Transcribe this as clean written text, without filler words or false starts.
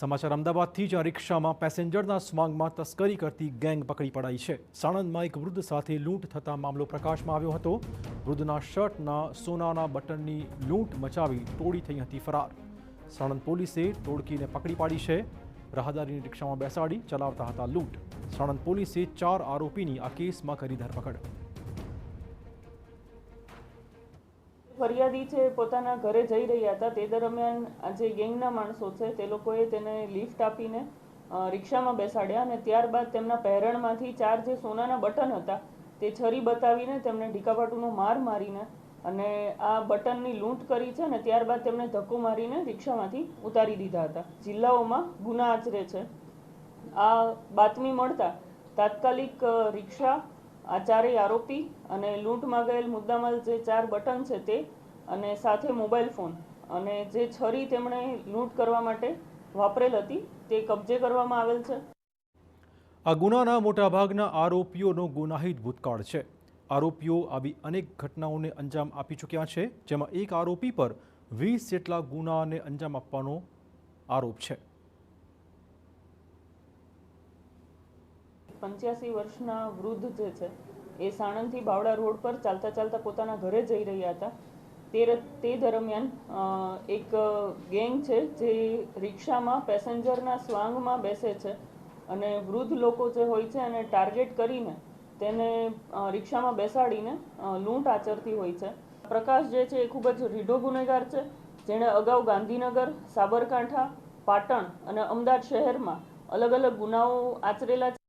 સમાચાર અમદાવાદથી જ્યાં રિક્ષામાં પેસેન્જરના સ્વાંગમાં તસ્કરી કરતી ગેંગ પકડી પડાઈ છે। સાણંદમાં એક વૃદ્ધ સાથે લૂંટ થતા મામલો પ્રકાશમાં આવ્યો હતો। વૃદ્ધના શર્ટના સોનાના બટનની લૂંટ મચાવી ટોળી થઈ હતી ફરાર। સાણંદ પોલીસે ટોળકીને પકડી પાડી છે। રાહદારીની રિક્ષામાં બેસાડી ચલાવતા હતા લૂંટ। સાણંદ પોલીસે 4 આરોપીની આ કેસમાં કરી ધરપકડ। ફરિયાદી છે પોતાના ઘરે જઈ રહ્યા હતા તે દરમિયાન આ જે ગેંગના માણસો છે તે લોકોએ તેને લિફ્ટ આપીને રિક્ષામાં બેસાડ્યા અને ત્યારબાદ તેમના પહેરણમાંથી 4 જે સોનાના બટન હતા તે છરી બતાવીને તેમને ઢીકાપાટુનો માર મારીને અને આ બટનની લૂંટ કરી છે અને ત્યારબાદ તેમને ધક્કો મારીને રિક્ષામાંથી ઉતારી દીધા હતા। જિલ્લાઓમાં ગુના આચરે છે। આ બાતમી મળતા તાત્કાલિક રિક્ષા આ 4 આરોપી અને લૂંટમાં ગયેલ મુદ્દામાલ જે 4 બટન છે તે અને સાથે મોબાઈલ ફોન અને જે છરી તેમણે લૂંટ કરવા માટે વાપરેલ હતી તે કબજે કરવામાં આવેલ છે। આ ગુનાના મોટાભાગના આરોપીઓનો ગુનાહિત ભૂતકાળ છે। આરોપીઓ આવી અનેક ઘટનાઓને અંજામ આપી ચૂક્યા છે, જેમાં એક આરોપી પર 20 જેટલા ગુનાને અંજામ આપવાનો આરોપ છે। 85 વર્ષના વૃદ્ધ જે છે એ સાણંદથી બાવળા રોડ પર ચાલતા ચાલતા પોતાના ઘરે જઈ રહ્યા હતા। તે દરમિયાન એક ગેંગ છે જે રિક્ષામાં પેસેન્જરના સ્વાંગમાં બેસે છે અને વૃદ્ધ લોકો જે હોય છે એને ટાર્ગેટ કરીને તેને રિક્ષામાં બેસાડીને લૂંટ આચરતી હોય છે। પ્રકાશ જે છે એ ખૂબ જ રીઢો ગુનેગાર છે, જેણે અગાઉ ગાંધીનગર, સાબરકાંઠા, પાટણ અને અમદાવાદ શહેરમાં અલગ અલગ ગુનાઓ આચરેલા છે।